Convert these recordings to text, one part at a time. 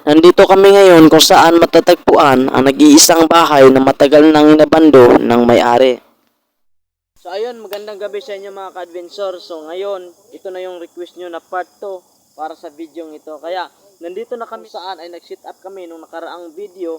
Nandito kami ngayon kung saan matatagpuan ang nag-iisang bahay na matagal nang inabando ng may-ari. So ayun, magandang gabi sa inyo mga ka-adventure. So ngayon, ito na yung request nyo na part 2 para sa video ito. Kaya nandito na kami saan ay nag-sit up kami nung nakaraang video.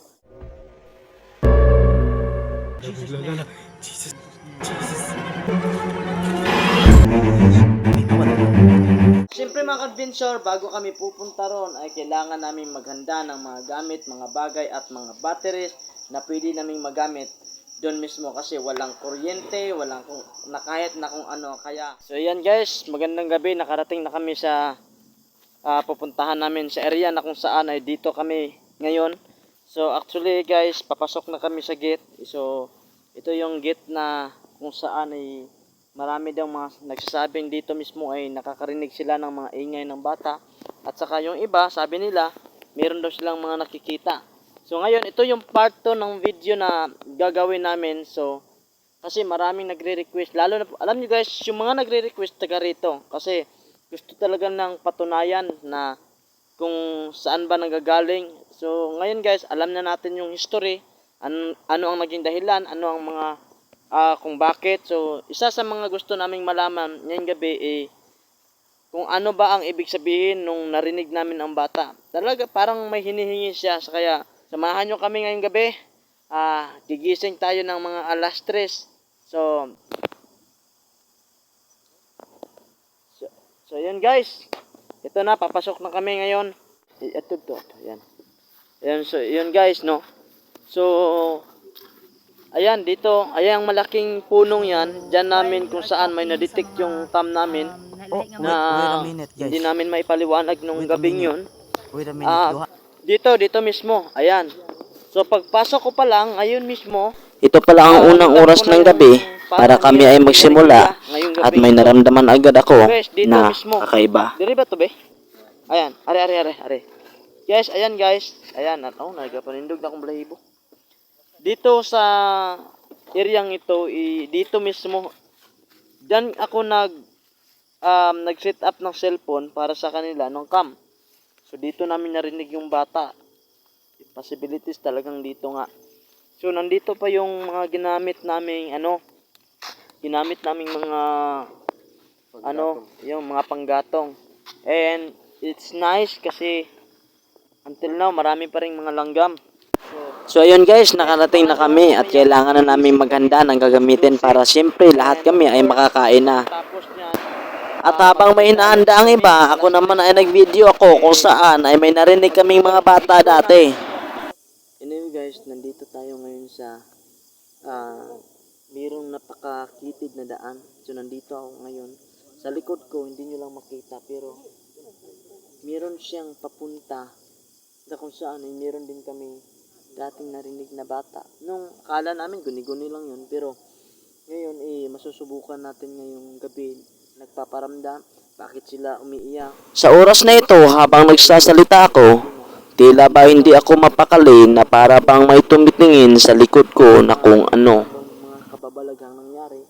Siyempre mga ka-adventure, bago kami pupunta ron ay kailangan namin maghanda ng mga gamit, mga bagay at mga batteries na pwede naming magamit doon mismo kasi walang kuryente, walang kahit na kung ano. Kaya so yan guys, magandang gabi, nakarating na kami sa pupuntahan namin sa area na kung saan ay dito kami ngayon. So actually guys, papasok na kami sa gate. So ito yung gate na kung saan ay marami daw mga nagsasabing dito mismo ay nakakarinig sila ng mga ingay ng bata. At saka yung iba, sabi nila, meron daw silang mga nakikita. So ngayon, ito yung part 2 ng video na gagawin namin. So, kasi maraming nagre-request. Lalo na, alam nyo guys, yung mga nagre-request taga rito. Kasi gusto talaga ng patunayan na kung saan ba nanggagaling. So ngayon guys, alam na natin yung history. Ano ang naging dahilan, ano ang mga kung bakit. So, isa sa mga gusto naming malaman ngayong gabi kung ano ba ang ibig sabihin nung narinig namin ang bata. Talaga parang may hinihingi siya. Kaya samahan nyo kami ngayong gabi. Gigising tayo ng mga alas 3. So yun guys. Ito na, papasok na kami ngayon. Ito. Yan. Ayan, so yun guys, no. So ayan, dito, ayan malaking punong yan. Diyan namin kung saan may na-detect yung cam namin na hindi namin maipaliwanag nung gabing yun. Dito mismo, ayan. So pagpasok ko pa lang, ayun mismo. Ito pala ang unang oras ng gabi para kami ay magsimula at may naramdaman agad ako na kakaiba. Diri ba to be? Ayan, are. Guys, ayan guys. Ayan, nagapanindog na akong balahibo. Dito sa areang ito, dito mismo, diyan ako nag-set up ng cellphone para sa kanila ng cam. So dito namin narinig yung bata. Possibilities talagang dito nga. So nandito pa yung mga ginamit naming mga yung mga panggatong. And it's nice kasi until now marami pa ring mga langgam. So ayun guys, nakarating na kami at kailangan na namin maghanda ng gagamitin para siyempre lahat kami ay makakain na. At habang may hinahanda ang iba, ako naman ay nag-video ako kung saan ay may narinig kaming mga bata dati. Anyway guys, nandito tayo ngayon sa mayroong napakakitid na daan. So nandito ako ngayon. Sa likod ko, hindi nyo lang makita pero mayroon siyang papunta na kung saan ay mayroon din kami dating narinig na bata. Nung akala namin guni-guni lang yun, pero ngayon masusubukan natin ngayong gabi. Nagpaparamdam, bakit sila umiiyak. Sa oras na ito, habang nagsasalita ako, tila ba hindi ako mapakali na para bang may tumitingin sa likod ko na kung ano. Mga kababalaghang nangyari,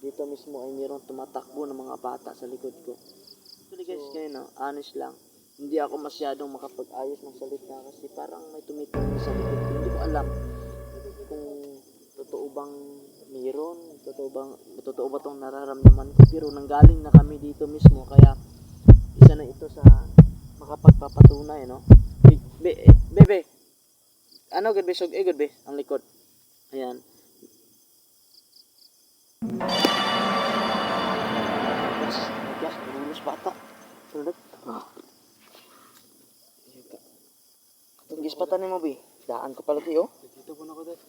dito mismo ay mayroong tumatakbo ng mga bata sa likod ko. Actually guys, ngayon honest lang. Hindi ako masyadong makapag-ayos ng salita kasi parang may tumitingin sa likod ko. Hindi ko alam kung totoo bang mayroon, totoo ba itong nararamdaman ko. Pero nanggaling na kami dito mismo kaya isa na ito sa makapagpapatunay, no? Bebe, good be, good be, ang likod. Ayan. Yes, lulus bata. Tulad. Gispatan mo bi. Daan ko pala tiyo. Dito po na ko dad.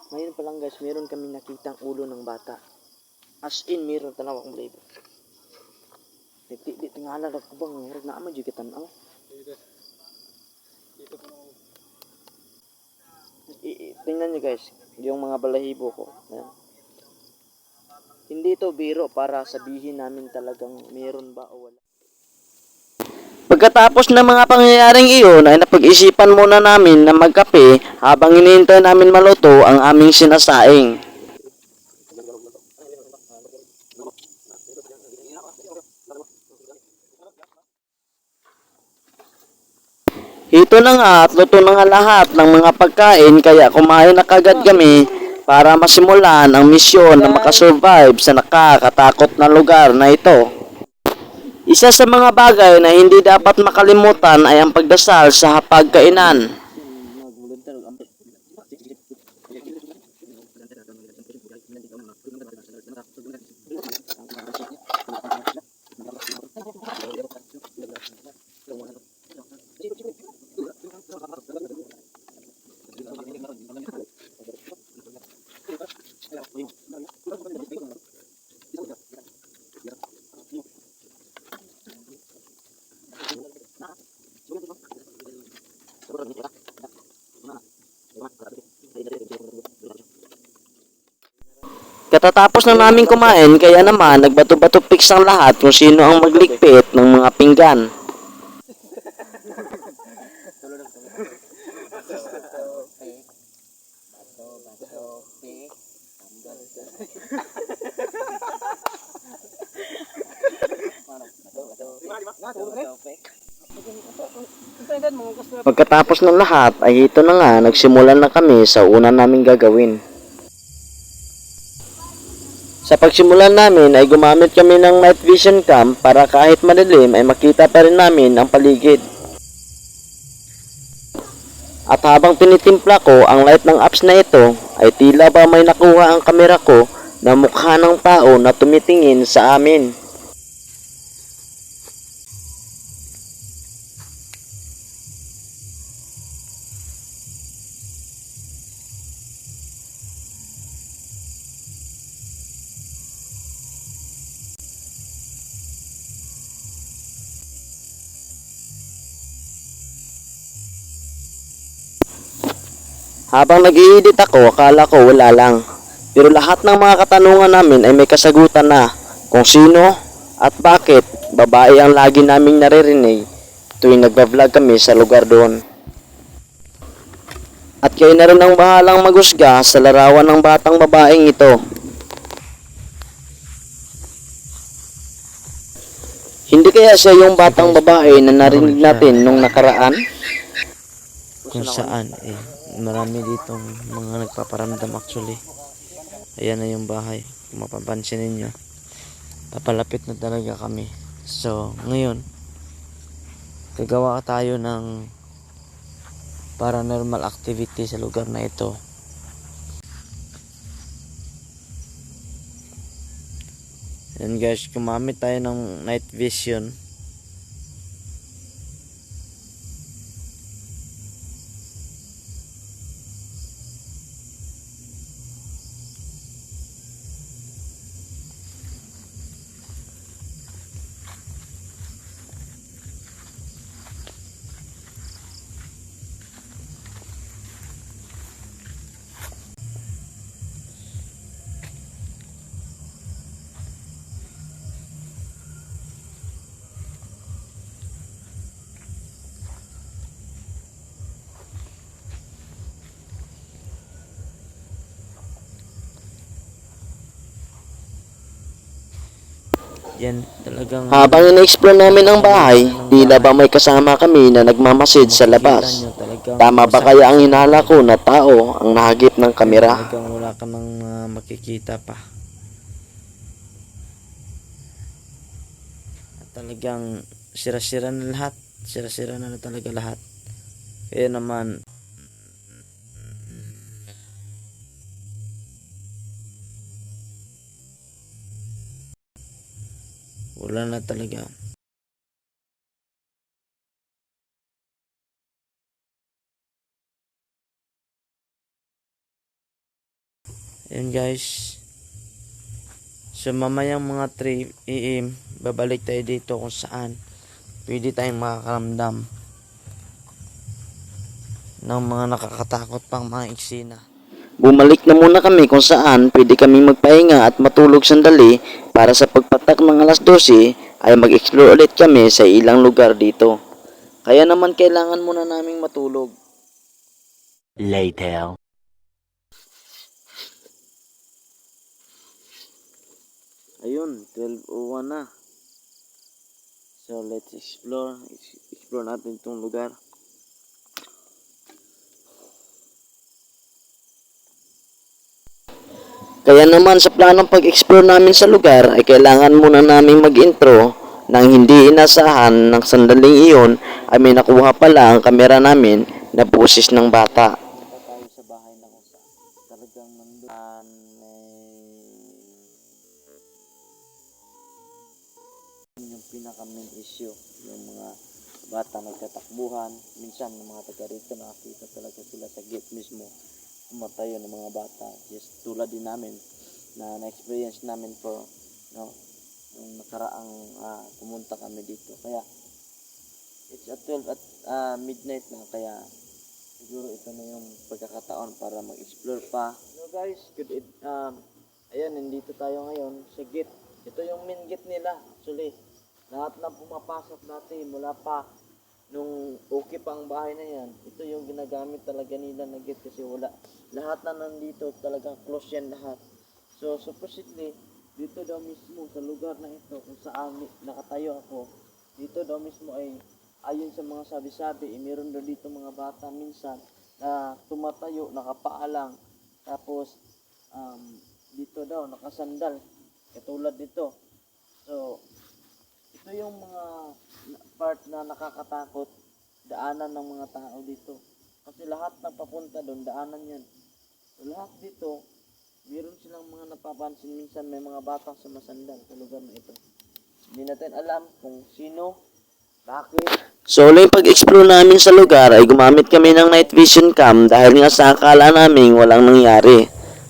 Ngayon pa lang guys, meron kami nakitang ulo ng bata. As in, meron tanaw akong balahibo. Di tingala ko bang murag na ama jud kitanaw. Dito po na. Tingnan niyo guys, yung mga balahibo ko. Ayan. Hindi ito biro para sabihin namin talagang meron ba o wala. Pagkatapos ng mga pangyayaring iyon ay napag-isipan muna namin na magkape habang hinihintay namin maluto ang aming sinasaing. Ito na nga at luto na nga lahat ng mga pagkain kaya kumain na kagad kami para masimulan ang misyon na makasurvive sa nakakatakot na lugar na ito. Isa sa mga bagay na hindi dapat makalimutan ay ang pagdasal sa hapagkainan. Katatapos na namin kumain kaya naman nagbato-bato pics ang lahat kung sino ang magligpit ng mga pinggan. Pagkatapos ng lahat ay ito na nga nagsimulan na kami sa una naming gagawin. Sa pagsimulan namin ay gumamit kami ng night vision cam para kahit madilim ay makita pa rin namin ang paligid. At habang tinitimpla ko ang light ng apps na ito ay tila ba may nakuha ang kamera ko na mukha ng tao na tumitingin sa amin. Habang nag-i-edit ako, akala ko wala lang. Pero lahat ng mga katanungan namin ay may kasagutan na kung sino at bakit babae ang lagi naming naririnig tuwing nagba-vlog kami sa lugar doon. At kayo na rin ang bahalang maghusga sa larawan ng batang babaeng ito. Hindi kaya siya yung batang babae na narinig natin nung nakaraan? Kung saan marami ditong mga nagpaparamdam actually. Ayan na yung bahay, kung mapapansin ninyo, papalapit na talaga kami. So ngayon gagawa tayo ng paranormal activity sa lugar na ito. And guys, gumamit tayo ng night vision. Yan talagang Habang ina-explore namin ang bahay, tila ba may kasama kami na nagmamasid sa labas. Tama ba kaya ang hinala ko na tao ang nahagip ng kamera? talagang wala ka nang makikita pa. At talagang sira-sira na lahat. Sira-sira na talaga lahat. Kaya naman wala na talaga. Ayun guys. So mamayang mga 3 AM babalik tayo dito kung saan pwede tayong makakaramdam ng mga nakakatakot pang mga eksena. Bumalik na muna kami kung saan pwede kami magpahinga at matulog sandali para sa pagpatak ng alas 12 ay mag-explore ulit kami sa ilang lugar dito. Kaya naman kailangan muna naming matulog. Later. Ayun, 12:01 na. So let's explore natin itong lugar. Kaya naman sa planong pag-explore namin sa lugar ay kailangan muna namin mag-intro nang hindi inasahan ng sandaling iyon ay may nakuha pala ang kamera namin na boses ng bata. Tayo sa bahay na kung talagang nandun yung pinaka main issue, yung mga bata nagtatakbuhan, minsan ng mga taga rito nakakita talaga sila sa gate mismo kumatayo ng mga bata, just tulad din namin na na-experience namin for yung nakaraang pumunta kami dito. Kaya it's at 12 at midnight na, kaya siguro ito na yung pagkakataon para mag-explore pa. So guys, ayan, nandito tayo ngayon sa gate. Ito yung main gate nila. Actually, lahat na pumapasok dati mula pa nung okay pa ang bahay na yan, ito yung ginagamit talaga nila na gate kasi wala. Lahat na nandito talagang close yan lahat. So supposedly, dito daw mismo sa lugar na ito kung saan nakatayo ako, dito daw mismo ay ayon sa mga sabi-sabi, meron daw dito mga bata minsan na tumatayo, nakapaalang, tapos dito daw nakasandal, katulad dito. So ito yung mga part na nakakatakot, daanan ng mga tao dito. Kasi lahat ng papunta doon, daanan yan. So, lahat dito, meron silang mga napapansin. Minsan may mga batang sumasandal sa lugar na ito. Hindi natin alam kung sino, bakit. So, uling pag-explore namin sa lugar ay gumamit kami ng night vision cam dahil nga sa akala namin walang nangyari.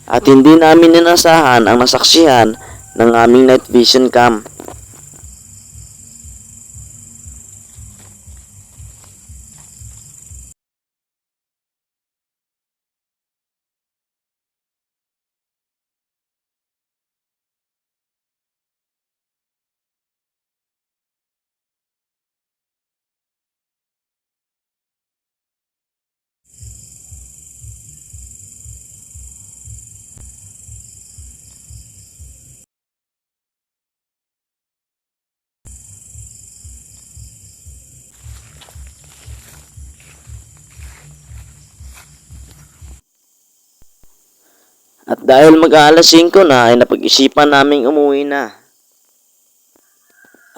At hindi namin inasahan ang nasaksihan ng aming night vision cam. At dahil mag-aalas 5 na ay napag-isipan naming umuwi na.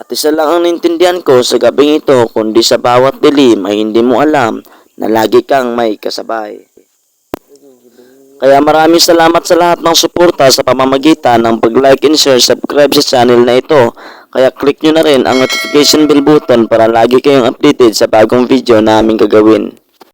At isa lang ang naintindihan ko sa gabing ito, kundi sa bawat dilim ay hindi mo alam na lagi kang may kasabay. Kaya maraming salamat sa lahat ng suporta sa pamamagitan ng pag-like and share, subscribe sa channel na ito. Kaya click nyo na rin ang notification bell button para lagi kayong updated sa bagong video na aming gagawin.